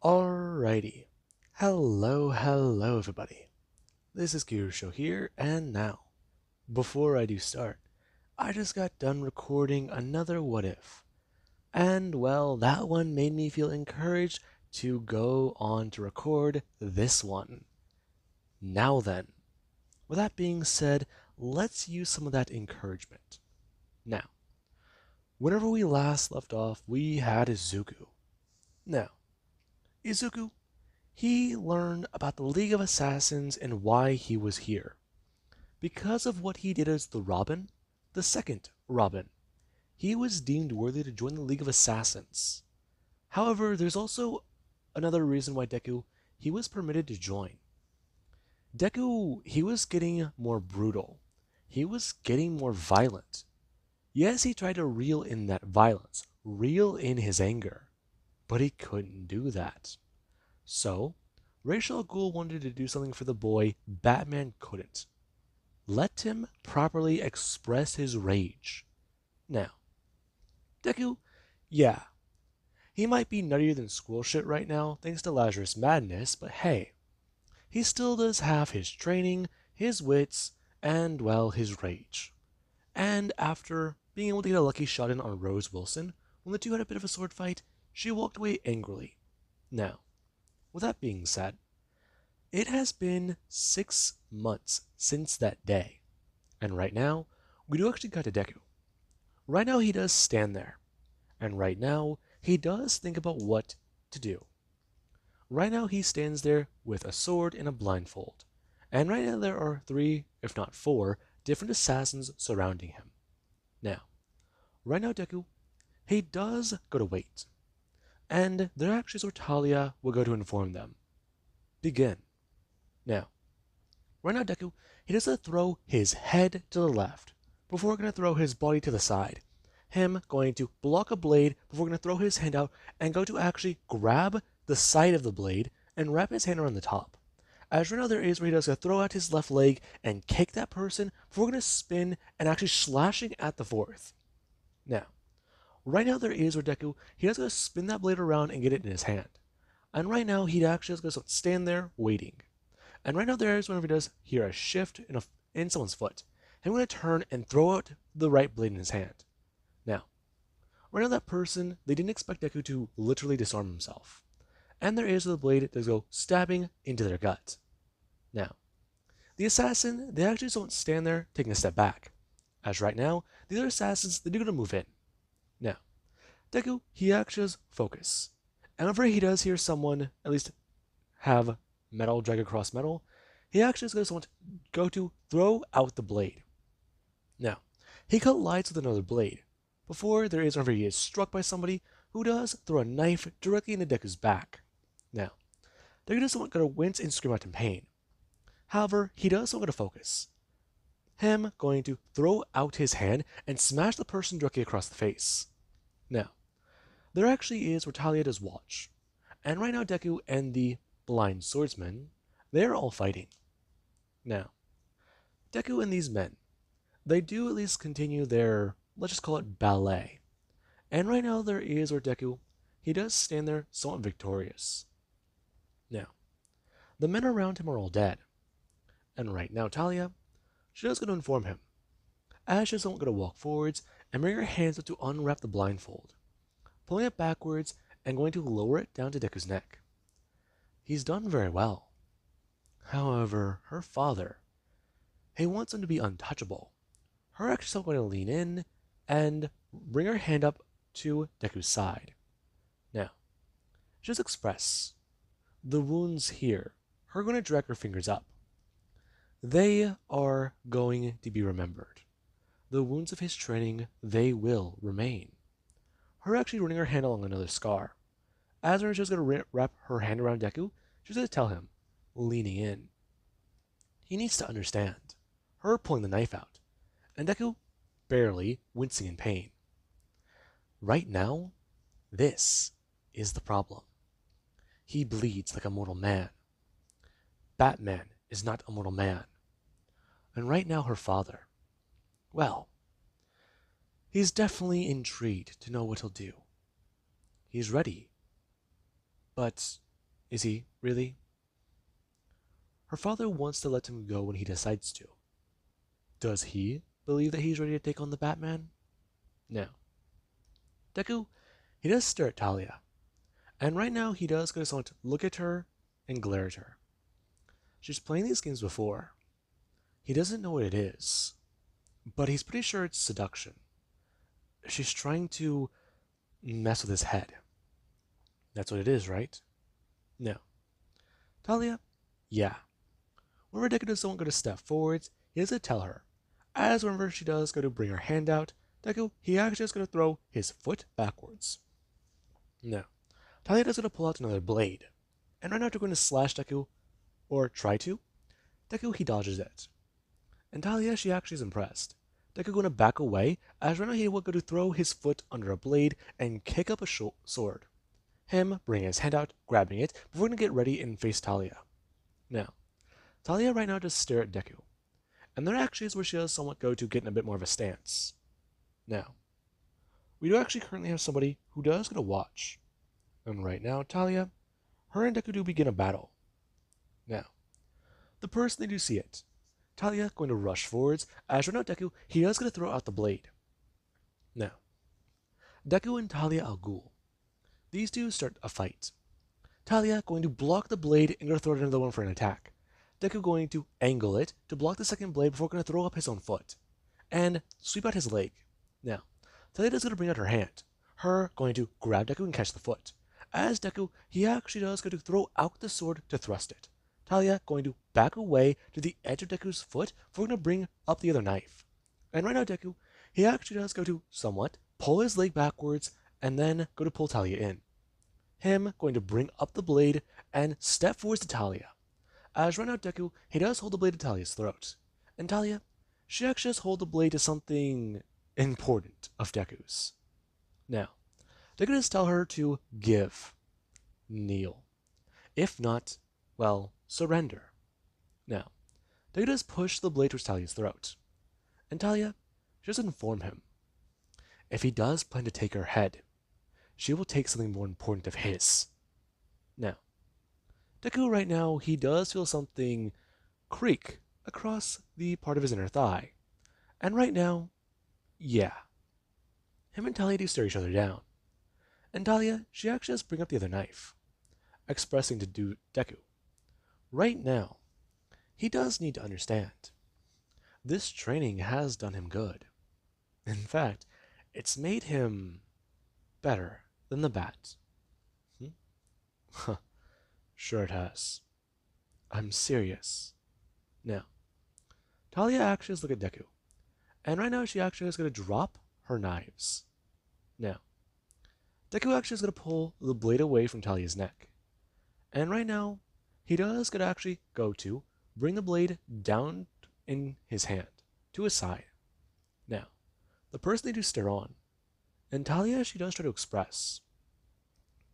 Alrighty. Hello everybody. This is Kirusho here, and now, before I do start, I just got done recording another What If. And well, that one made me feel encouraged to go on to record this one. Now then, with that being said, let's use some of that encouragement. Now, whenever we last left off, we had Izuku. Now, Izuku, he learned about the League of Assassins and why he was here. Because of what he did as the Robin, the second Robin, he was deemed worthy to join the League of Assassins. However, there's also another reason why Deku, he was permitted to join. Deku, he was getting more brutal. He was getting more violent. Yes, he tried to reel in that violence, reel in his anger, but he couldn't do that. So, Ra's al Ghul wanted to do something for the boy Batman couldn't. Let him properly express his rage. Now, Deku, yeah, he might be nuttier than squirrel shit right now thanks to Lazarus Madness, but hey, he still does have his training, his wits, and well, his rage. And after being able to get a lucky shot in on Rose Wilson, when the two had a bit of a sword fight, she walked away angrily. Now, with that being said, it has been 6 months since that day, and right now, we do actually cut to Deku. Right now, he does stand there, and right now, he does think about what to do. Right now, he stands there with a sword and a blindfold, and right now, there are 3, if not 4, different assassins surrounding him. Now, right now, Deku, he does go to wait, and their actions or Talia will go to inform them. Begin. Now, right now, Deku, he does throw his head to the left before going to throw his body to the side. Him going to block a blade before going to throw his hand out and go to actually grab the side of the blade and wrap his hand around the top. As right now there is where he does throw out his left leg and kick that person before going to spin and actually slashing at the fourth. Now, right now there is where Deku, he does going to spin that blade around and get it in his hand. And right now he actually just going to stand there waiting. And right now there is whenever he does hear a shift in someone's foot. I'm going to turn and throw out the right blade in his hand. Now, right now that person, they didn't expect Deku to literally disarm himself. And there is the blade that go stabbing into their gut. Now, the assassin, they actually don't stand there taking a step back. As right now, the other assassins, they're going to move in. Now, Deku, he actually does focus. And whenever he does hear someone, at least have metal drag across metal, he actually is going to go to throw out the blade. Now, he collides with another blade. Before there is whenever he is struck by somebody who does throw a knife directly into Deku's back. Now, Deku doesn't going to wince and scream out in pain. However, he does want to focus. Him going to throw out his hand and smash the person directly across the face. Now, there actually is where Talia does watch. And right now Deku and the blind swordsman, they're all fighting. Now, Deku and these men, they do at least continue their, let's just call it ballet. And right now there is where Deku, he does stand there somewhat victorious. Now, the men around him are all dead. And right now Talia, she does going to inform him. As she's going to walk forwards and bring her hands up to unwrap the blindfold, pulling it backwards and going to lower it down to Deku's neck. He's done very well. However, her father, he wants him to be untouchable. Her actually going to lean in and bring her hand up to Deku's side. Now, just express the wounds here. Her going to drag her fingers up. They are going to be remembered. The wounds of his training, they will remain. Her actually running her hand along another scar. As her just going to wrap her hand around Deku, she's going to tell him, leaning in. He needs to understand. Her pulling the knife out, and Deku barely wincing in pain. Right now, this is the problem. He bleeds like a mortal man. Batman is not a mortal man. And right now her father, well, he's definitely intrigued to know what he'll do. He's ready. But Is he, really? Her father wants to let him go when he decides to. Does he believe that he's ready to take on the Batman? No. Deku, he does stare at Talia, and right now he does go to look at her and glare at her. She's playing these games before. He doesn't know what it is, but he's pretty sure it's seduction. She's trying to mess with his head. That's what it is, right? No. Talia? Yeah. Whenever Deku doesn't go to step forwards, he does to tell her. As whenever she does go to bring her hand out, Deku, he actually is going to throw his foot backwards. No. Talia does going to pull out another blade. And right now they're going to slash Deku, or try to. Deku, he dodges it. And Talia, she actually is impressed. Deku going to back away, as right now he will go to throw his foot under a blade and kick up a sword. Him bringing his hand out, grabbing it, before going to get ready and face Talia. Now, Talia right now just stare at Deku. And there actually is where she does somewhat go to get in a bit more of a stance. Now, we do actually currently have somebody who does go to watch. And right now, Talia, her and Deku do begin a battle. Now, the person they do see it. Talia going to rush forwards, as right now Deku, he does going to throw out the blade. Now, Deku and Talia al Ghul. These two start a fight. Talia going to block the blade and going to throw another one for an attack. Deku going to angle it to block the second blade before going to throw up his own foot. And sweep out his leg. Now, Talia is going to bring out her hand. Her going to grab Deku and catch the foot. As Deku, he actually does go to throw out the sword to thrust it. Talia going to back away to the edge of Deku's foot before going to bring up the other knife. And right now Deku, he actually does go to somewhat pull his leg backwards and then go to pull Talia in. Him going to bring up the blade and step forwards to Talia. As right now Deku, he does hold the blade to Talia's throat. And Talia, she actually does hold the blade to something important of Deku's. Now, Deku does tell her to give. Kneel. If not, well, surrender. Now, Deku does push the blade towards Talia's throat. And Talia, she does inform him. If he does plan to take her head, she will take something more important of his. Now, Deku right now, he does feel something creak across the part of his inner thigh. And right now, yeah. Him and Talia do stare each other down. And Talia, she actually does bring up the other knife, expressing to Deku. Right now, he does need to understand. This training has done him good. In fact, it's made him better than the bat. Huh. Sure it has. I'm serious. Now, Talia actually is looking at Deku. And right now she actually is going to drop her knives. Now, Deku actually is going to pull the blade away from Talia's neck. And right now, he does going to actually go to bring the blade down in his hand, to his side. Now, the person they do stare on. And Talia, she does try to express.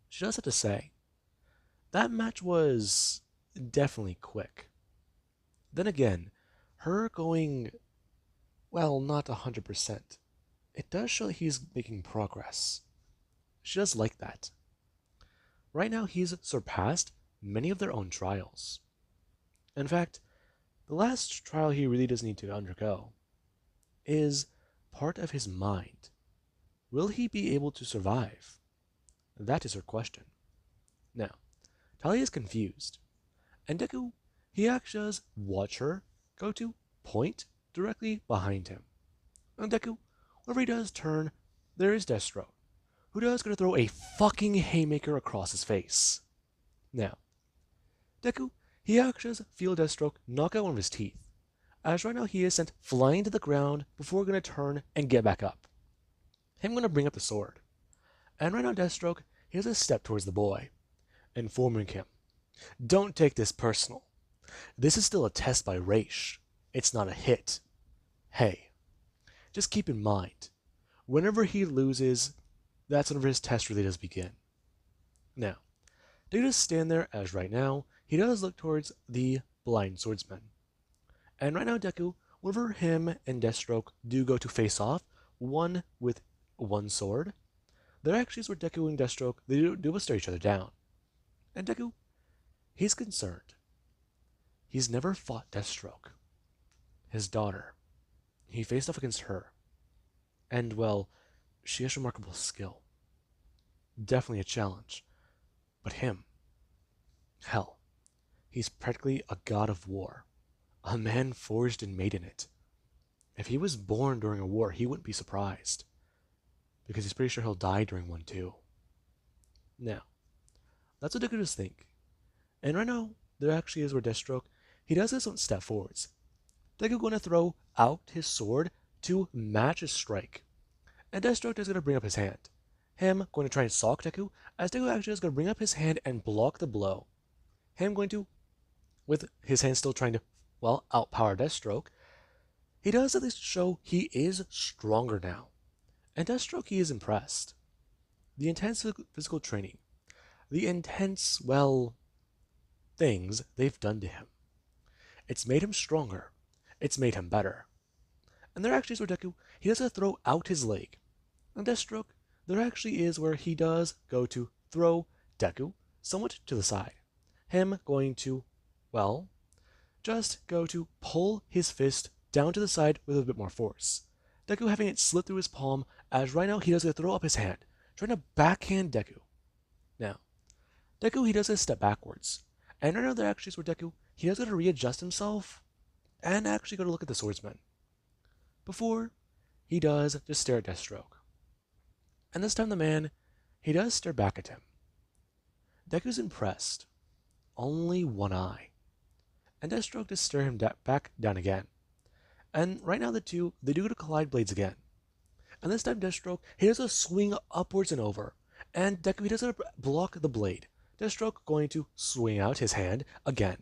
She does have to say, that match was definitely quick. Then again, her going, well, not 100%. It does show that he's making progress. She does like that. Right now, he's surpassed many of their own trials. In fact, the last trial he really does need to undergo is part of his mind. Will he be able to survive? That is her question. Now, Talia is confused, and Deku, he actually does watch her go to point directly behind him. And Deku, whenever he does turn, there is Destro, who does going to throw a fucking haymaker across his face. Now, Deku, he actually does feel Destro knock out one of his teeth, as right now he is sent flying to the ground before going to turn and get back up. Him going to bring up the sword. And right now Deathstroke, he has a step towards the boy, informing him, don't take this personal. This is still a test by Raish. It's not a hit. Hey, just keep in mind, whenever he loses, that's whenever his test really does begin. Now, they just stand there as right now, he does look towards the blind swordsman. And right now Deku, whenever him and Deathstroke do go to face off, one with one sword, there actually is where Deku and Deathstroke, they do stare each other down. And Deku, He's concerned. He's never fought Deathstroke. His daughter. He faced off against her. And, well, she has remarkable skill. Definitely a challenge. But him, hell, he's practically a god of war. A man forged and made in it. If he was born during a war, he wouldn't be surprised. Because he's pretty sure he'll die during one too. Now, that's what Deku think. And right now, there actually is where Deathstroke, he does this one step forwards. Deku going to throw out his sword to match his strike. And Deathstroke is going to bring up his hand. Him going to try and sock Deku, as Deku actually is going to bring up his hand and block the blow. Him going to, with his hand still trying to, well, outpower Deathstroke, he does at least show he is stronger now. And Deathstroke, he is impressed. The intense physical training, the intense, well, things they've done to him. It's made him stronger. It's made him better. And there actually is where Deku, he does throw out his leg. And Deathstroke, there actually is where he does go to throw Deku somewhat to the side. Him going to, well, just go to pull his fist down to the side with a bit more force. Deku having it slip through his palm, as right now he does throw up his hand, trying to backhand Deku. Now, Deku, he does step backwards. And right now there actually is where Deku, he does to readjust himself and actually go to look at the swordsman. Before, he does just stare at Deathstroke. And this time the man, he does stare back at him. Deku's impressed. Only one eye. And Deathstroke just stare him back down again. And right now the two, they do go to collide blades again. And this time Deathstroke, he does a swing upwards and over. And Deku, he does block the blade. Deathstroke going to swing out his hand again.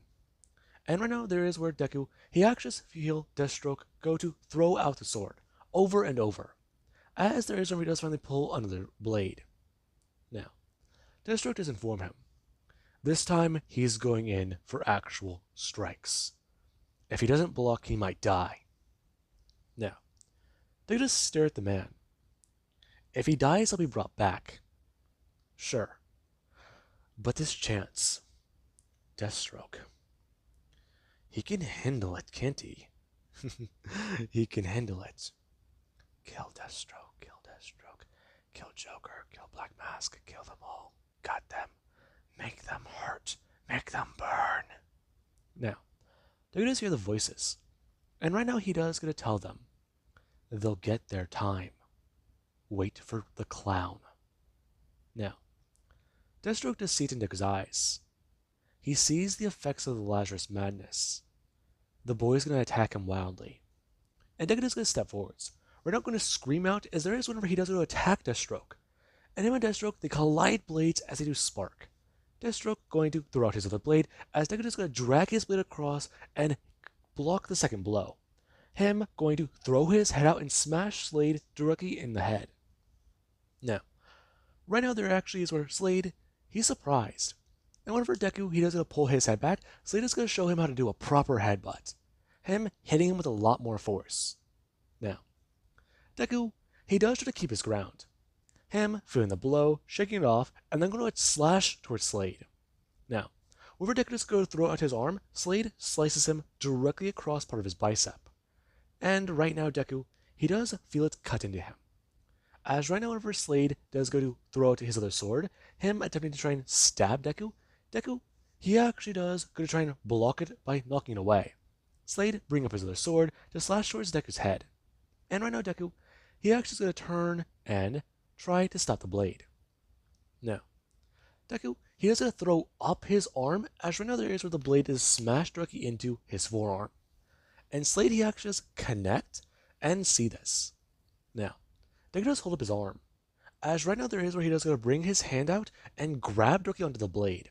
And right now there is where Deku, he actually feel Deathstroke go to throw out the sword over and over. As there is when he does finally pull another blade. Now, Deathstroke does inform him. This time he's going in for actual strikes. If he doesn't block, he might die. Now, they just stare at the man. If he dies, he'll be brought back. Sure. But this chance, Deathstroke, he can handle it, can't he? He can handle it. Kill Deathstroke, kill Deathstroke, kill Joker, kill Black Mask, kill them all. Got them. Make them hurt. Make them burn. Now, they're going to hear the voices. And right now he does going to tell them they'll get their time. Wait for the clown. Now, Deathstroke does see it in Deku's eyes. He sees the effects of the Lazarus madness. The boy's going to attack him wildly. And Deku is going to step forwards. We're not going to scream out as there is whenever he does go to attack Deathstroke. And him and Deathstroke, they collide blades as they do spark. Deathstroke going to throw out his other blade as Deku is going to drag his blade across and block the second blow. Him going to throw his head out and smash Slade directly in the head. Now, right now there actually is where Slade, he's surprised. And whenever Deku, he does going to pull his head back, Slade is going to show him how to do a proper headbutt. Him hitting him with a lot more force. Now, Deku, he does try to keep his ground. Him feeling the blow, shaking it off, and then going to slash towards Slade. Now, whenever Deku is going to throw out his arm, Slade slices him directly across part of his bicep. And right now Deku, he does feel it cut into him. As right now whenever Slade does go to throw out his other sword, him attempting to try and stab Deku, he actually does go to try and block it by knocking it away. Slade bring up his other sword to slash towards Deku's head. And right now Deku, he actually is going to turn and try to stop the blade. Now, Deku, he does going to throw up his arm as right now there is where the blade is smashed directly into his forearm. And Slade, he actually does connect and see this. Now, Deku does hold up his arm, as right now there is where he does going to bring his hand out and grab directly onto the blade.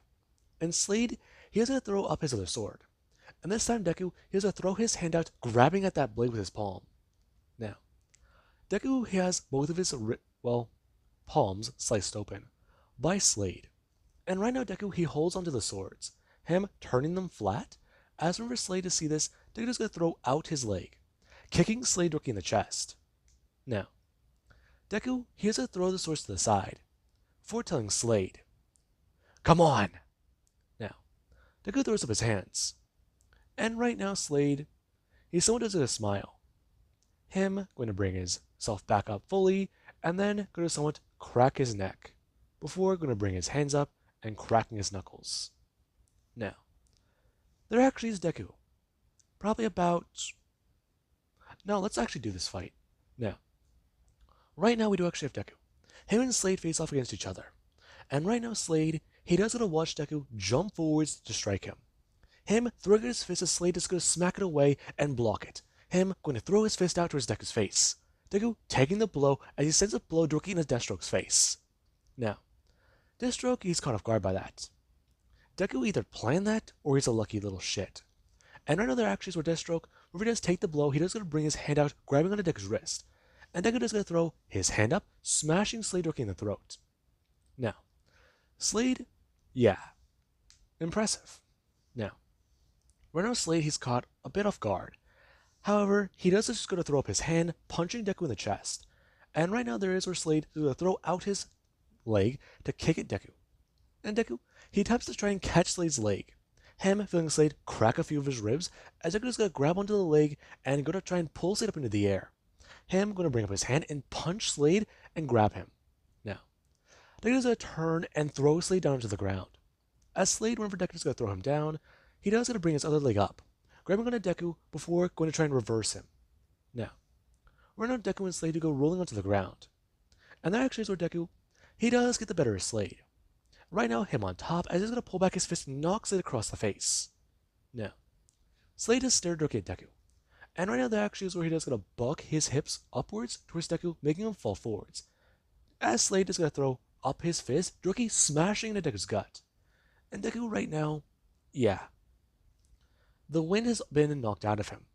And Slade, he is going to throw up his other sword. And this time Deku, he is going to throw his hand out, grabbing at that blade with his palm. Now, Deku, he has both of his, palms sliced open by Slade. And right now Deku, he holds onto the swords, him turning them flat. As whenever Slade to see this, Deku is going to throw out his leg, kicking Slade directly in the chest. Now, Deku, he has to throw the swords to the side, foretelling Slade, "Come on!" Now, Deku throws up his hands. And right now, Slade, he somewhat does a smile. Him going to bring himself back up fully, and then going to somewhat crack his neck, before going to bring his hands up and cracking his knuckles. Now, there actually is Deku. Probably about... No, let's actually do this fight. Now, right now we do actually have Deku. Him and Slade face off against each other. And right now Slade, he does gonna watch Deku jump forwards to strike him. Him throwing his fist as Slade is gonna smack it away and block it. Him going to throw his fist out towards Deku's face. Deku taking the blow as he sends a blow directly in Deathstroke's face. Now, Deathstroke, he's caught off guard by that. Deku either planned that or he's a lucky little shit. And right now there actually is where Deathstroke, where he does take the blow, he does gonna bring his hand out, grabbing onto Deku's wrist. And Deku is gonna throw his hand up, smashing Slade directly in the throat. Now, Slade, yeah, impressive. Now, right now Slade, he's caught a bit off guard. However, he does just go to throw up his hand, punching Deku in the chest. And right now there is where Slade is going to throw out his leg to kick at Deku. And Deku, he attempts to try and catch Slade's leg. Him feeling Slade crack a few of his ribs, as Deku is going to grab onto the leg and go to try and pull Slade up into the air. Him going to bring up his hand and punch Slade and grab him. Now, Deku is going to turn and throw Slade down to the ground. As Slade, whenever Deku is going to throw him down, he does going to bring his other leg up, grabbing onto Deku before going to try and reverse him. Now, right now Deku and Slade do go rolling onto the ground. And that actually is where Deku, he does get the better of Slade. Right now, him on top, as he's going to pull back his fist and knock Slade across the face. Now, Slade is stared directly at Deku. And right now, that actually is where he does going to buck his hips upwards towards Deku, making him fall forwards. As Slade is going to throw up his fist, directly smashing into Deku's gut. And Deku right now, yeah. The wind has been knocked out of him.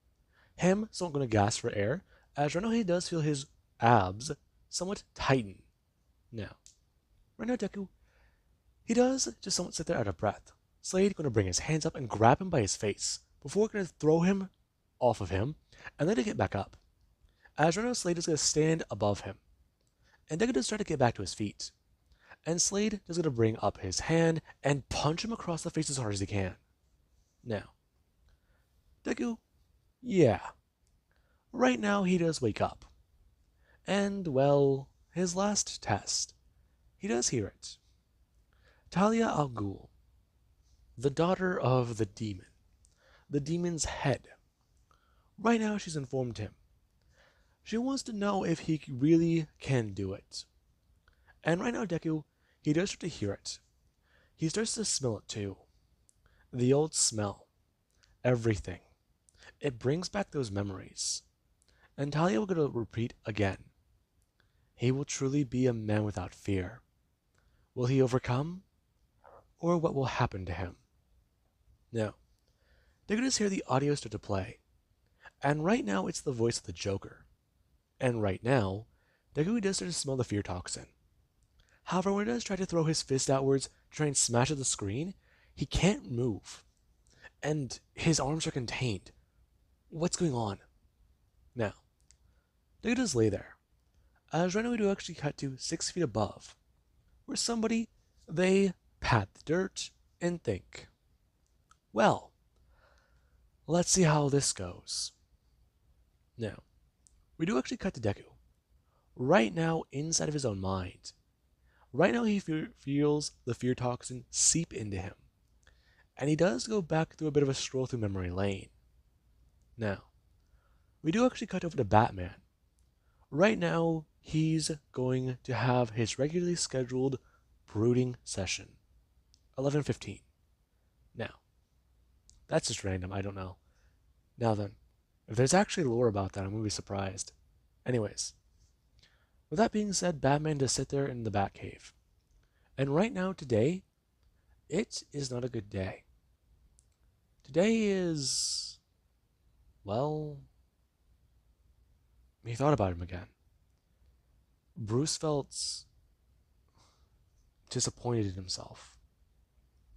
Him somewhat going to gasp for air, as right now he does feel his abs somewhat tighten. Now, right now Deku, he does just somewhat sit there out of breath. Slade going to bring his hands up and grab him by his face, before going to throw him off of him, and then to get back up. As right now Slade is going to stand above him. And Deku does try to get back to his feet. And Slade is going to bring up his hand and punch him across the face as hard as he can. Now, Deku, yeah. Right now he does wake up. And, well, his last test. He does hear it. Talia al Ghul, the daughter of the demon, the demon's head. Right now she's informed him. She wants to know if he really can do it. And right now Deku, he does start to hear it. He starts to smell it too. The old smell. Everything. It brings back those memories. And Talia will go to repeat again. He will truly be a man without fear. Will he overcome? Or what will happen to him? Now, they're going to hear the audio start to play. And right now it's the voice of the Joker. And right now, Deku does start to smell the fear toxin. However, when he does try to throw his fist outwards to try and smash at the screen, he can't move. And his arms are contained. What's going on? Now, Deku does lay there. As right now we do actually cut to 6 feet above, where somebody, they pat the dirt and think, well, let's see how this goes. Now, we do actually cut to Deku. Right now, inside of his own mind. Right now, he feels the fear toxin seep into him. And he does go back through a bit of a stroll through memory lane. Now, we do actually cut over to Batman. Right now, he's going to have his regularly scheduled brooding session. 11:15. Now, that's just random, I don't know. Now then, if there's actually lore about that, I'm going to be surprised. Anyways, with that being said, Batman does sit there in the Batcave. And right now, today, it is not a good day. Today is, well, he thought about him again. Bruce felt disappointed in himself.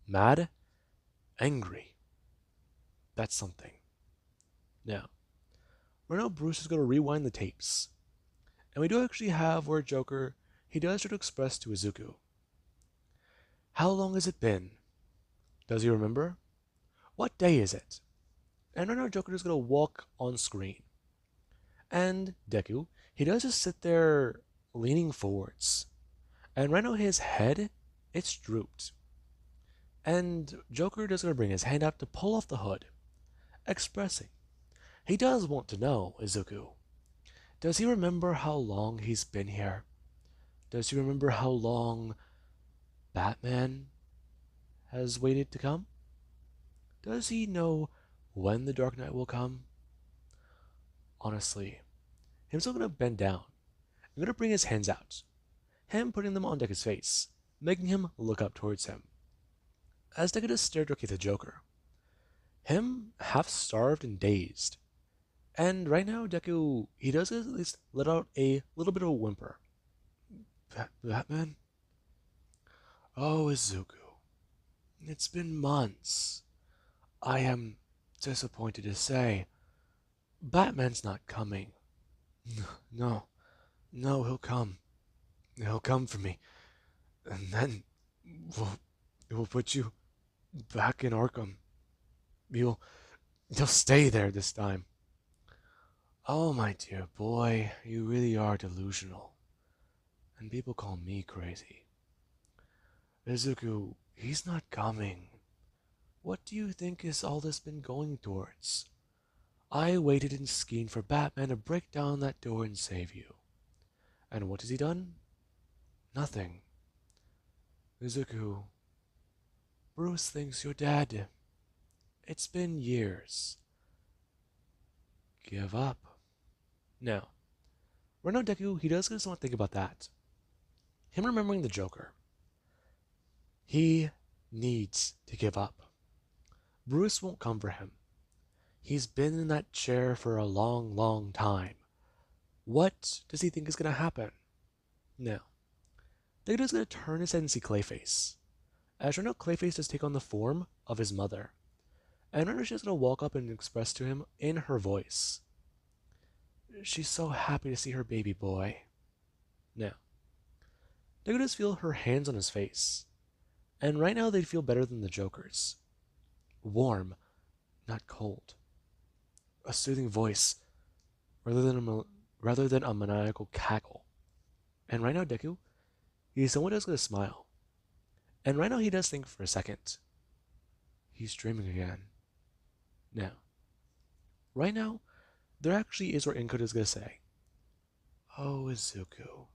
Mad? Angry. That's something. Now, right now Bruce is going to rewind the tapes. And we do actually have where Joker, he does try to express to Izuku. How long has it been? Does he remember? What day is it? And right now Joker is gonna walk on screen. And Deku, he does just sit there leaning forwards. And right now his head, it's drooped. And Joker is gonna bring his hand out to pull off the hood, expressing he does want to know, Izuku. Does he remember how long he's been here? Does he remember how long Batman has waited to come? Does he know when the Dark Knight will come? Honestly, him still gonna bend down. I'm gonna bring his hands out. Him putting them on Deku's face, making him look up towards him. As Deku just stared directly at the Joker, him half starved and dazed. And right now, Deku, he does at least let out a little bit of a whimper. Batman? Oh, Izuku. It's been months. I am disappointed to say, Batman's not coming. No, no, he'll come. He'll come for me. And then we'll, we'll put you back in Arkham. You'll, you'll stay there this time. Oh, my dear boy, you really are delusional. And people call me crazy. Izuku, he's not coming. What do you think has all this been going towards? I waited and schemed for Batman to break down that door and save you. And what has he done? Nothing. Izuku, Bruce thinks you're dead. It's been years. Give up. Now, right now Deku, he does just want to think about that. Him remembering the Joker. He needs to give up. Bruce won't come for him. He's been in that chair for a long, long time. What does he think is going to happen? Now, Deku is going to turn his head and see Clayface. As right now, Clayface does take on the form of his mother. And right now she's going to walk up and express to him in her voice. She's so happy to see her baby boy. Now, Deku does feel her hands on his face. And right now they feel better than the Joker's. Warm, not cold. A soothing voice, rather than a maniacal cackle. And right now Deku, he's someone who's going to smile. And right now he does think for a second. He's dreaming again. Now, right now, there actually is where Inko is going to say, Oh, Izuku,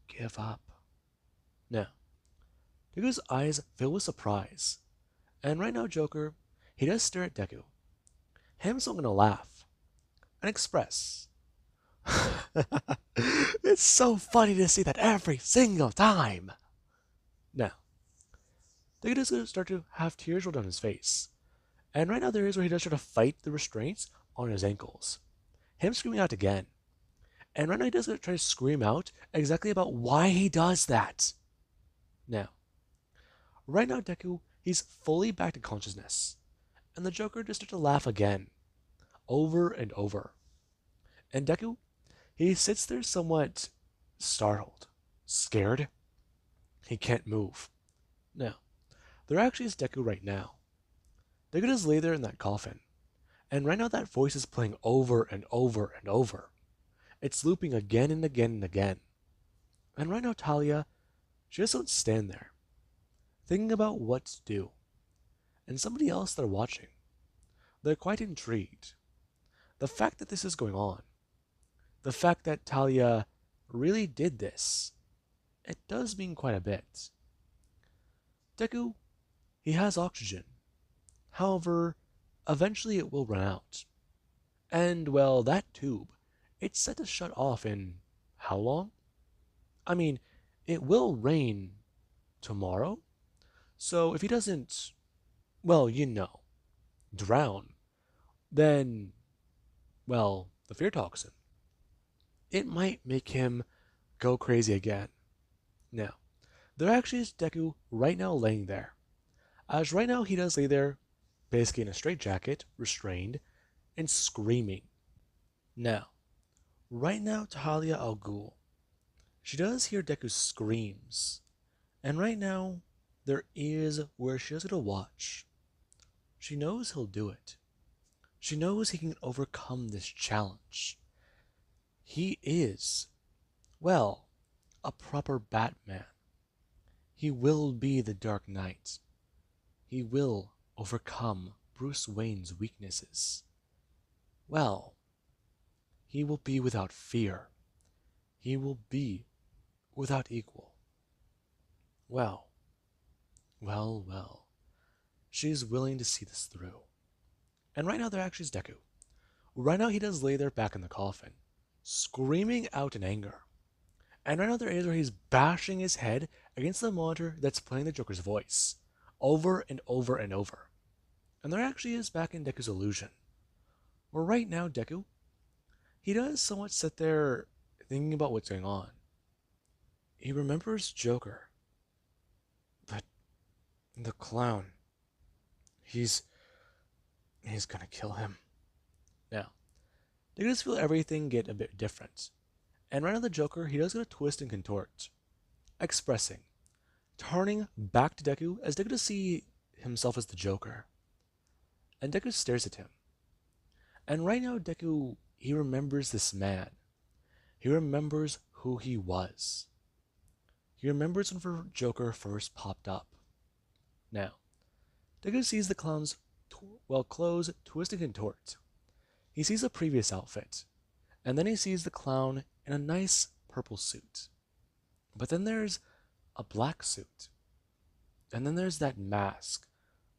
give up. Now, Deku's eyes fill with surprise. And right now, Joker, he does stare at Deku. Him's still going to laugh and express. It's so funny to see that every single time. Now, Deku is going to start to have tears roll down his face. And right now there is where he does try to fight the restraints on his ankles. Him screaming out again. And right now he does try to scream out exactly about why he does that. Now, right now Deku, he's fully back to consciousness. And the Joker just starts to laugh again. Over and over. And Deku, he sits there somewhat startled, scared. He can't move. Now, there actually is Deku right now. Deku just lay there in that coffin. And right now that voice is playing over and over and over. It's looping again and again and again. And right now Talia, she just don't stand there, thinking about what to do. And somebody else they're watching. They're quite intrigued. The fact that this is going on, the fact that Talia really did this, it does mean quite a bit. Deku, he has oxygen. However, eventually it will run out. And, well, that tube, it's set to shut off in how long? I mean, it will rain tomorrow. So if he doesn't, well, drown, then, well, the fear toxin, it might make him go crazy again. Now, there actually is Deku right now laying there. As right now he does lay there, basically in a straitjacket, restrained, and screaming. Now, right now Talia al Ghul, she does hear Deku's screams. And right now, there is where she has to watch. She knows he'll do it. She knows he can overcome this challenge. He is, well, a proper Batman. He will be the Dark Knight. He will overcome Bruce Wayne's weaknesses. Well, he will be without fear. He will be without equal. Well, well. She's willing to see this through. And right now there actually is Deku. Right now he does lay there back in the coffin, screaming out in anger. And right now there is where he's bashing his head against the monitor that's playing the Joker's voice, over and over and over. And there actually is back in Deku's illusion. Where right now Deku, he does somewhat sit there thinking about what's going on. He remembers Joker. But the clown, he's gonna kill him. Now, they just feel everything get a bit different. And right now the Joker, he does get a twist and contort, expressing, turning back to Deku as Deku to see himself as the Joker. And Deku stares at him. And right now Deku, he remembers this man. He remembers who he was. He remembers when Joker first popped up. Now, Deku sees the clown's clothes twist and contort. He sees the previous outfit, and then he sees the clown in a nice purple suit. But then there's a black suit. And then there's that mask,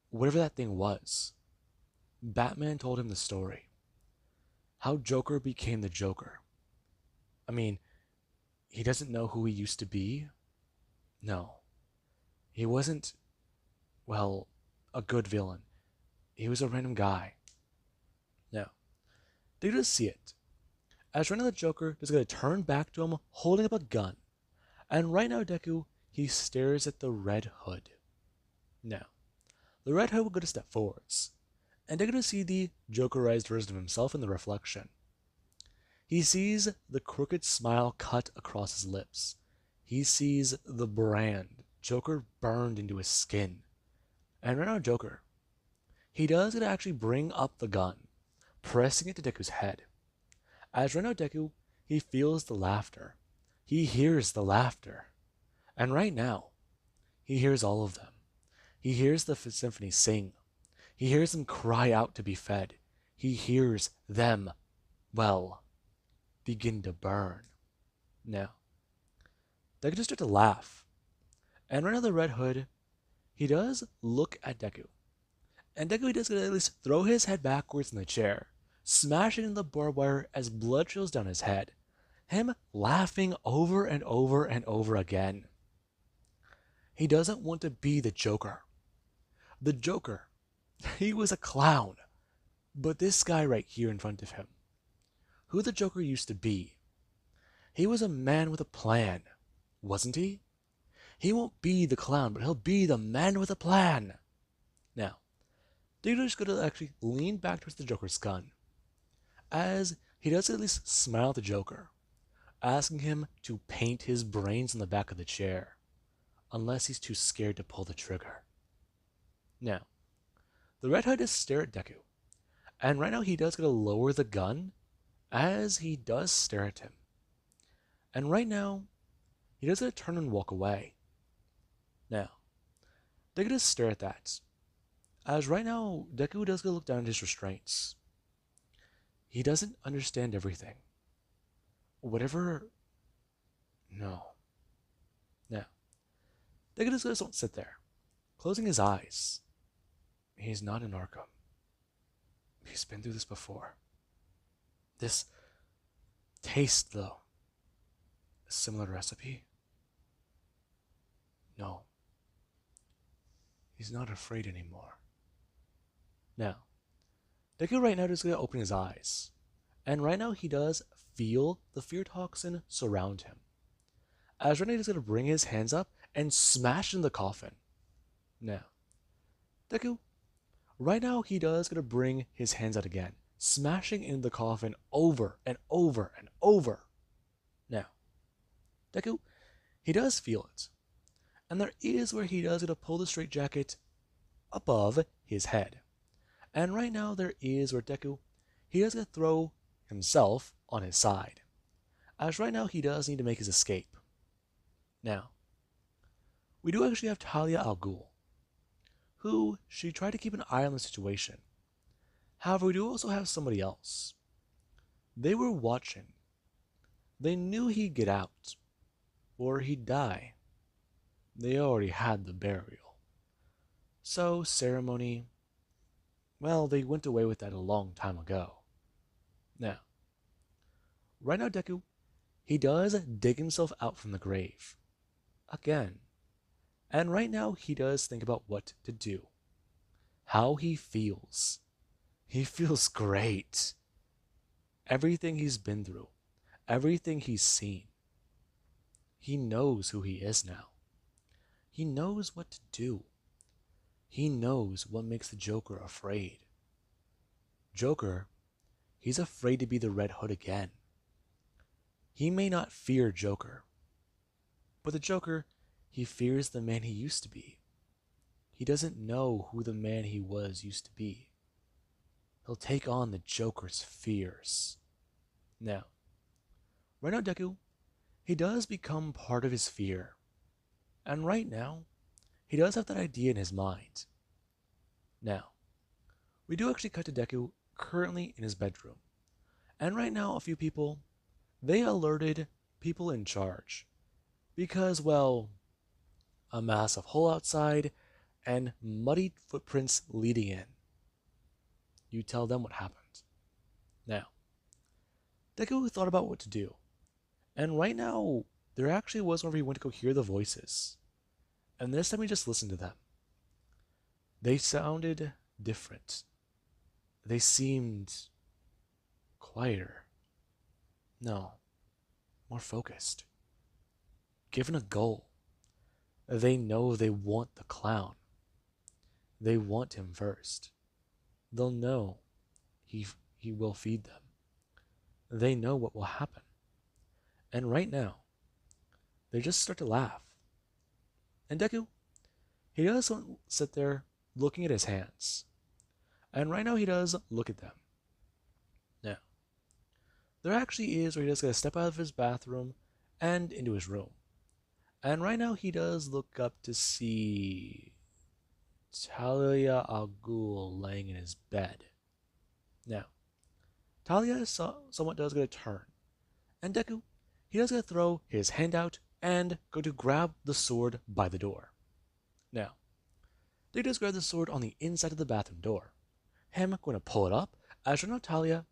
whatever that thing was. Batman told him the story. How Joker became the Joker. I mean, he doesn't know who he used to be. No. He wasn't, well, a good villain. He was a random guy. Now, they just see it. As right now the Joker is going to turn back to him holding up a gun. And right now Deku, he stares at the Red Hood. Now, the Red Hood will go to step forwards. And Deku to see the Jokerized version of himself in the reflection. He sees the crooked smile cut across his lips. He sees the brand, Joker burned into his skin. And right now Joker, he does get to actually bring up the gun, pressing it to Deku's head. As right now Deku, he feels the laughter. He hears the laughter. And right now, he hears all of them. He hears the symphony sing. He hears them cry out to be fed. He hears them, well, begin to burn. Now, Deku just starts to laugh. And right now the Red Hood, he does look at Deku. And Deku, he does at least throw his head backwards in the chair, smashing into the barbed wire as blood trails down his head. Him laughing over and over and over again. He doesn't want to be the Joker. The Joker, he was a clown. But this guy right here in front of him, who the Joker used to be, he was a man with a plan, wasn't he? He won't be the clown, but he'll be the man with a plan. Now, Deku going to actually lean back towards the Joker's gun, as he does at least smile at the Joker, asking him to paint his brains on the back of the chair, unless he's too scared to pull the trigger. Now, the Red Hood does stare at Deku, and right now he does get to lower the gun, as he does stare at him. And right now, he does get to turn and walk away. Now, Deku does stare at that, as right now, Deku does get to look down at his restraints. He doesn't understand everything. Whatever... No. Now, Deku just won't sit there, closing his eyes. He's not in Arkham. He's been through this before. This taste, though. A similar recipe? No. He's not afraid anymore. Now, Deku right now is going to open his eyes. And right now he does feel the fear toxin surround him. As right now he's going to bring his hands up and smash in the coffin. Now, Deku, right now he does going to bring his hands out again, smashing in the coffin over and over and over. Now, Deku, he does feel it. And there is where he does get to pull the straitjacket above his head. And right now there is where Deku, he does get to throw himself on his side. As right now he does need to make his escape. Now, we do actually have Talia al Ghul, who she tried to keep an eye on the situation. However, we do also have somebody else. They were watching. They knew he'd get out, or he'd die. They already had the burial. So, ceremony, well, they went away with that a long time ago. Now, right now Deku, he does dig himself out from the grave. Again. And right now he does think about what to do. How he feels. He feels great. Everything he's been through. Everything he's seen. He knows who he is now. He knows what to do. He knows what makes the Joker afraid. Joker, he's afraid to be the Red Hood again. He may not fear Joker, but the Joker, he fears the man he used to be. He doesn't know who the man he was used to be. He'll take on the Joker's fears. Now, right now Deku, he does become part of his fear. And right now, he does have that idea in his mind. Now, we do actually cut to Deku currently in his bedroom. And right now, a few people, they alerted people in charge. Because, well, a massive hole outside and muddy footprints leading in. You tell them what happened. Now, Deku thought about what to do. And right now, there actually was whenever he went to go hear the voices. And this time he just listened to them. They sounded different. They seemed quieter. No, more focused. Given a goal. They know they want the clown. They want him first. They'll know he will feed them. They know what will happen. And right now, they just start to laugh. And Deku, he does sit there looking at his hands. And right now he does look at them. Now, there actually is where he does gotta step out of his bathroom and into his room. And right now he does look up to see Talia al Ghul laying in his bed. Now, Talia somewhat does get a turn. And Deku, he does get to throw his hand out and go to grab the sword by the door. Now, Deku does grab the sword on the inside of the bathroom door. Him going to pull it up, as you know Talia,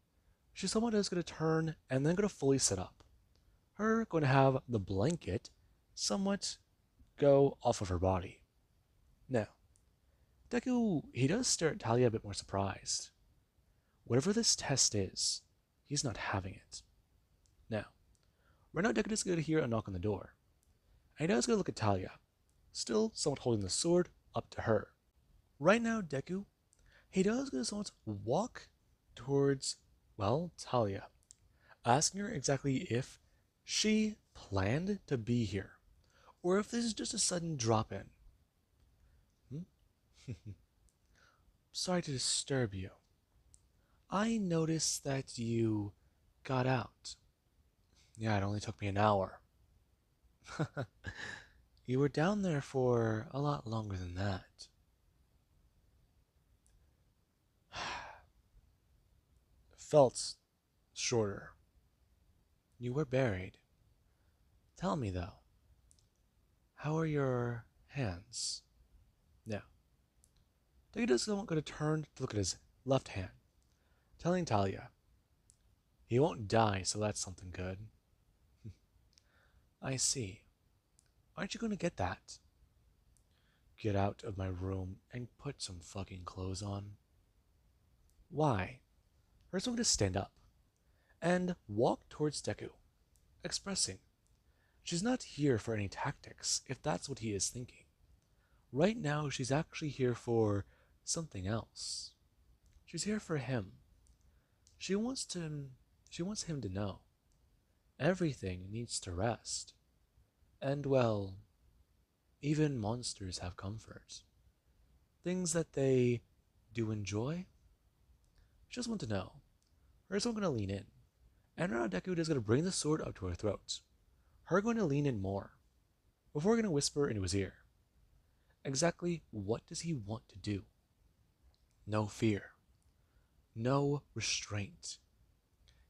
she somewhat is going to turn and then going to fully sit up. Her going to have the blanket somewhat go off of her body. Now, Deku, he does stare at Talia a bit more surprised. Whatever this test is, he's not having it. Now, right now Deku is going to hear a knock on the door. And he does go look at Talia, still somewhat holding the sword up to her. Right now, Deku, he does go somewhat walk towards, well, Talia, asking her exactly if she planned to be here, or if this is just a sudden drop-in. Sorry to disturb you. I noticed that you got out. Yeah, it only took me an hour. You were down there for a lot longer than that. Felt shorter. You were buried. Tell me though, how are your hands? Now, Deku is going to turn to look at his left hand, telling Talia, he won't die, so that's something good. I see. Aren't you going to get that? Get out of my room and put some fucking clothes on. Why? Her's going to stand up and walk towards Deku, expressing she's not here for any tactics, if that's what he is thinking. Right now, she's actually here for something else. She's here for him. She wants him to know. Everything needs to rest. And well, even monsters have comfort. Things that they do enjoy, She just wants to know. Her someone gonna lean in. And now Deku is gonna bring the sword up to her throat. Her going to lean in more. Before gonna whisper into his ear. Exactly what does he want to do? No fear. No restraint.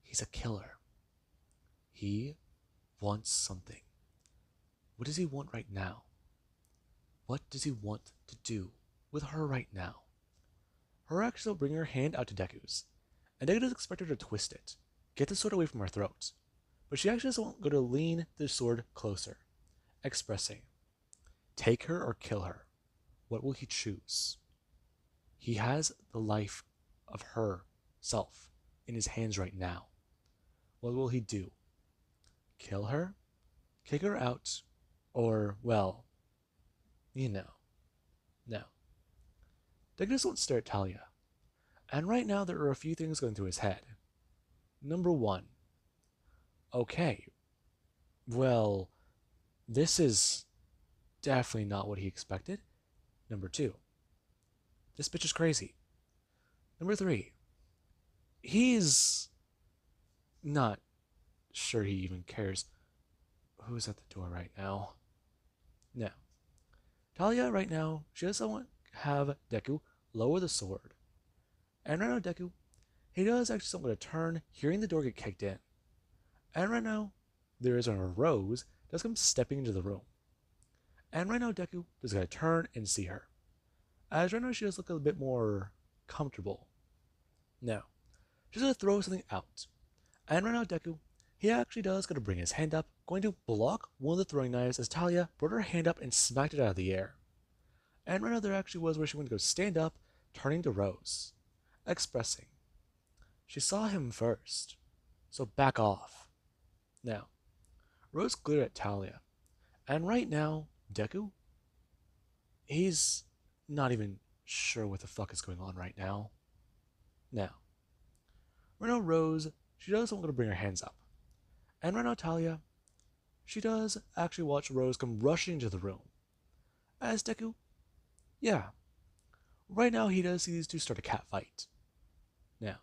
He's a killer. He wants something. What does he want right now? What does he want to do with her right now? Her actually will bring her hand out to Deku's, and Deku does expect her to twist it, get the sword away from her throat, but she actually doesn't go to lean the sword closer, expressing, take her or kill her. What will he choose? He has the life of herself in his hands right now. What will he do? Kill her? Kick her out? Or, well, you know. No. Deku won't stare at Talia. And right now there are a few things going through his head. Number one. Okay. Well, this is definitely not what he expected. Number two. This bitch is crazy. Number three. He's not sure he even cares. Who's at the door right now? No. Talia right now, she doesn't want to have Deku lower the sword. And right now Deku, he does actually something to turn, hearing the door get kicked in. And right now, there is a Rose does come stepping into the room. And right now Deku is going to turn and see her. As right now she does look a bit more comfortable. Now, she's going to throw something out. And right now Deku, he actually does going to bring his hand up, going to block one of the throwing knives as Talia brought her hand up and smacked it out of the air. And right now there actually was where she went to go stand up, turning to Rose, expressing, she saw him first, so back off. Now, Rose glared at Talia, and right now, Deku, he's not even sure what the fuck is going on right now. Now, right now Rose, she doesn't want to bring her hands up. And right now Talia, she does actually watch Rose come rushing into the room. As Deku, yeah, right now he does see these two start a cat fight. Now,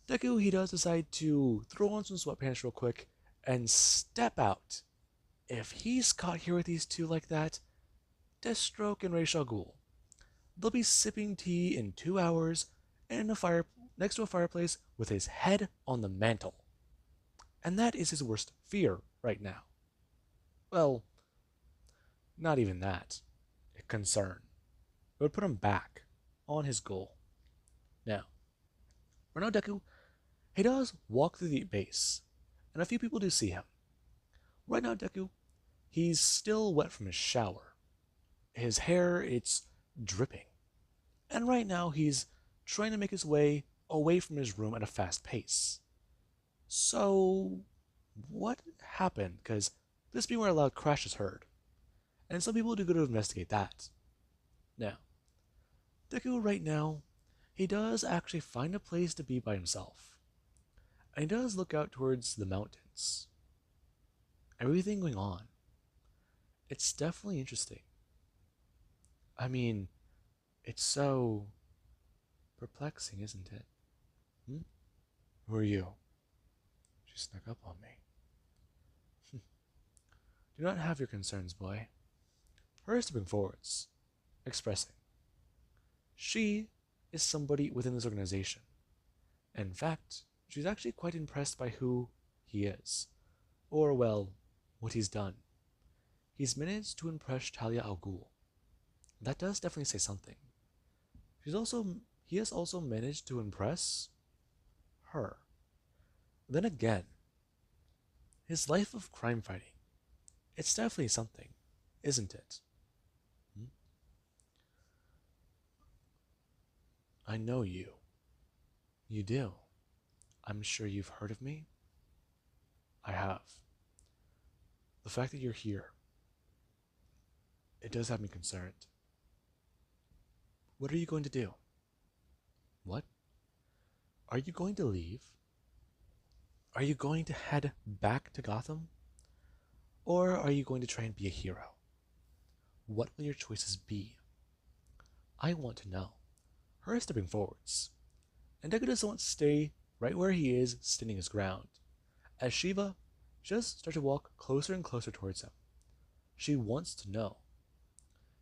Deku, he does decide to throw on some sweatpants real quick and step out. If he's caught here with these two like that, Deathstroke and Ra's al Ghul, they'll be sipping tea in 2 hours in a fire next to a fireplace with his head on the mantle. And that is his worst fear right now. Well, not even that. A concern. It would put him back on his goal. Now, right now Deku, he does walk through the base, and a few people do see him. Right now Deku, he's still wet from his shower. His hair, it's dripping. And right now he's trying to make his way away from his room at a fast pace. So, what happened? Because this being where a loud crash is heard. And some people do go to investigate that. Now, Deku right now, he does actually find a place to be by himself. And he does look out towards the mountains. Everything going on. It's definitely interesting. I mean, it's so perplexing, isn't it? Who are you? She snuck up on me. Do not have your concerns, boy. Her is stepping forwards, expressing. She is somebody within this organization. In fact, she's actually quite impressed by who he is. Or, well, what he's done. He's managed to impress Talia al Ghul. That does definitely say something. He has also managed to impress her. Then again, his life of crime fighting. It's definitely something, isn't it? I know you. You do. I'm sure you've heard of me. I have. The fact that you're here, it does have me concerned. What are you going to do? What? Are you going to leave? Are you going to head back to Gotham? Or are you going to try and be a hero? What will your choices be? I want to know. Her is stepping forwards, and Deku doesn't want to stay right where he is, standing his ground, as Shiva just starts to walk closer and closer towards him. She wants to know.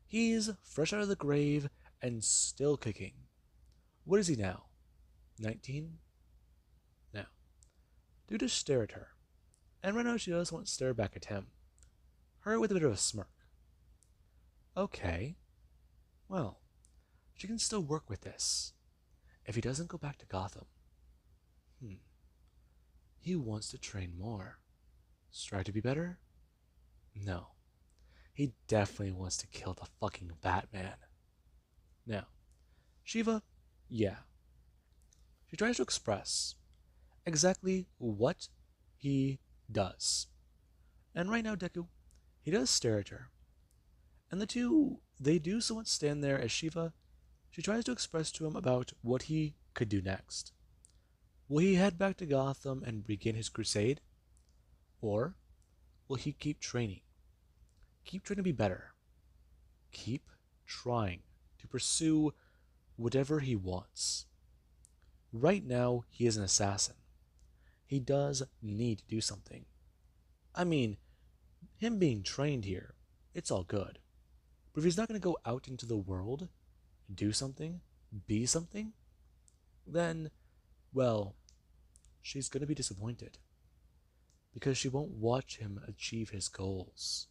He's fresh out of the grave and still kicking. What is he now? 19? Now, Deku just stare at her, and right now she does want to stare back at him, her with a bit of a smirk. Okay, well, she can still work with this. If he doesn't go back to Gotham, he wants to train more. Strive to be better? No. He definitely wants to kill the fucking Batman. Now, Shiva, yeah. She tries to express exactly what he does. And right now, Deku, he does stare at her. And the two, they do somewhat stand there as Shiva, she tries to express to him about what he could do next. Will he head back to Gotham and begin his crusade? Or will he keep training? Keep trying to be better. Keep trying to pursue whatever he wants. Right now, he is an assassin. He does need to do something. I mean, him being trained here, it's all good. But if he's not going to go out into the world, do something, be something, then, well, she's going to be disappointed. Because she won't watch him achieve his goals.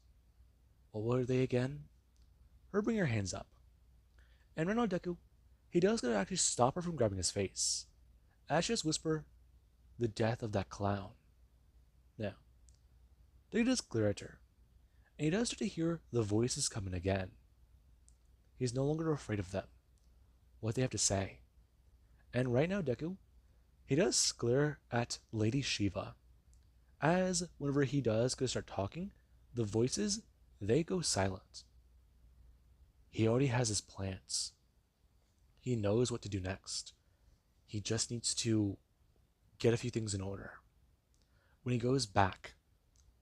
What were they again? Her bring her hands up. And right now, Deku, he does going to actually stop her from grabbing his face. As she just whisper, the death of that clown. Now, Deku does glare at her, and he does start to hear the voices coming again. He's no longer afraid of them, what they have to say. And right now, Deku, he does glare at Lady Shiva, as whenever he does go start talking, the voices, they go silent. He already has his plans. He knows what to do next. He just needs to get a few things in order. When he goes back,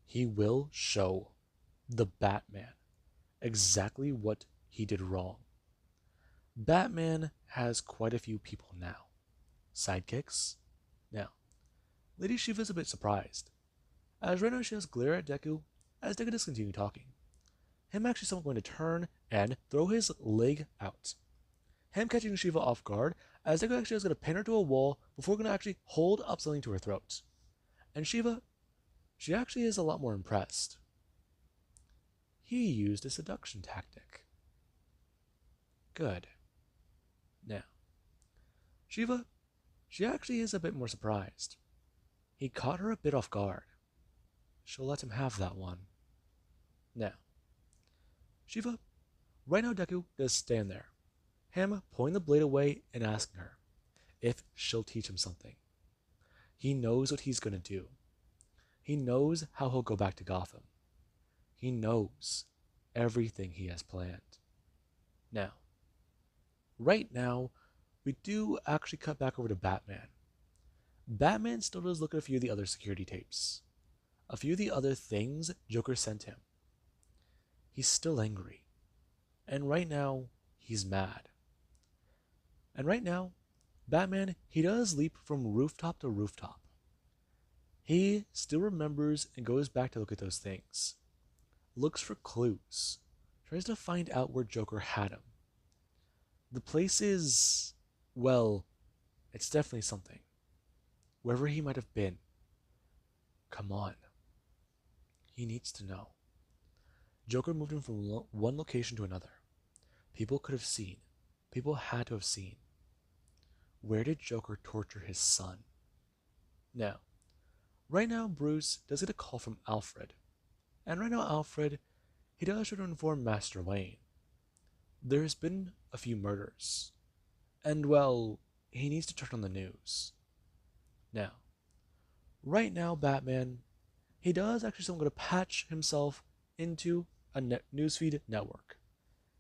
he will show the Batman exactly what he did wrong. Batman has quite a few people now. Sidekicks? Now, Lady Shiva is a bit surprised, as right now she has glare at Deku as Deku does continue talking. Him actually someone going to turn and throw his leg out. Him catching Shiva off guard as Deku actually is going to pin her to a wall before going to actually hold up something to her throat. And Shiva, she actually is a lot more impressed. He used a seduction tactic. Good. Now, Shiva, she actually is a bit more surprised. He caught her a bit off guard. She'll let him have that one. Now, Shiva, right now Deku does stand there, him pulling the blade away and asking her if she'll teach him something. He knows what he's going to do. He knows how he'll go back to Gotham. He knows everything he has planned. Now, right now, we do actually cut back over to Batman. Batman still does look at a few of the other security tapes. A few of the other things Joker sent him. He's still angry. And right now, he's mad. And right now, Batman, he does leap from rooftop to rooftop. He still remembers and goes back to look at those things. Looks for clues. Tries to find out where Joker had him. The place is, well, it's definitely something. Wherever he might have been. Come on. He needs to know. Joker moved him from one location to another. People could have seen. People had to have seen. Where did Joker torture his son? Now, right now Bruce does get a call from Alfred. And right now Alfred, he does try to inform Master Wayne. There's been a few murders. And well, he needs to turn on the news. Now, right now Batman, he does actually still going to patch himself into a newsfeed network.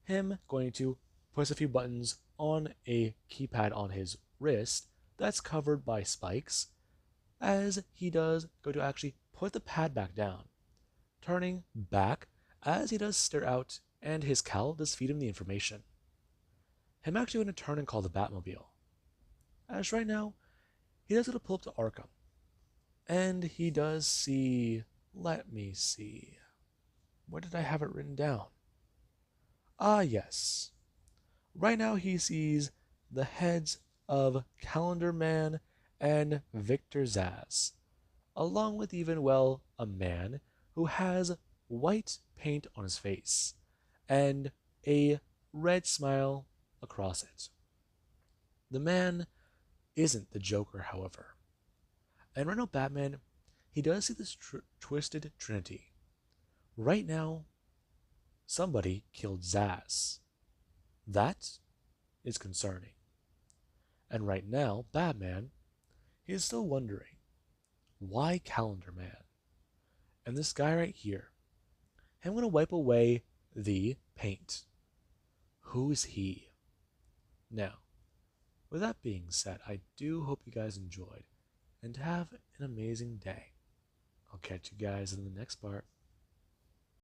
Him going to press a few buttons on a keypad on his wrist that's covered by spikes, as he does go to actually put the pad back down, turning back as he does stare out and his cowl does feed him the information. Him actually going to turn and call the Batmobile. As right now, he does get to pull up to Arkham. And he does see. Let me see. Where did I have it written down? Ah, yes. Right now he sees the heads of Calendar Man and Victor Zaz, along with even, well, a man who has white paint on his face and a red smile across it. The man isn't the Joker, however. And right now, Batman, he does see this twisted trinity. Right now, somebody killed Zaz. That is concerning. And right now, Batman, he is still wondering, why Calendar Man? And this guy right here, I'm going to wipe away the paint. Who is he? Now, with that being said, I do hope you guys enjoyed and have an amazing day. I'll catch you guys in the next part.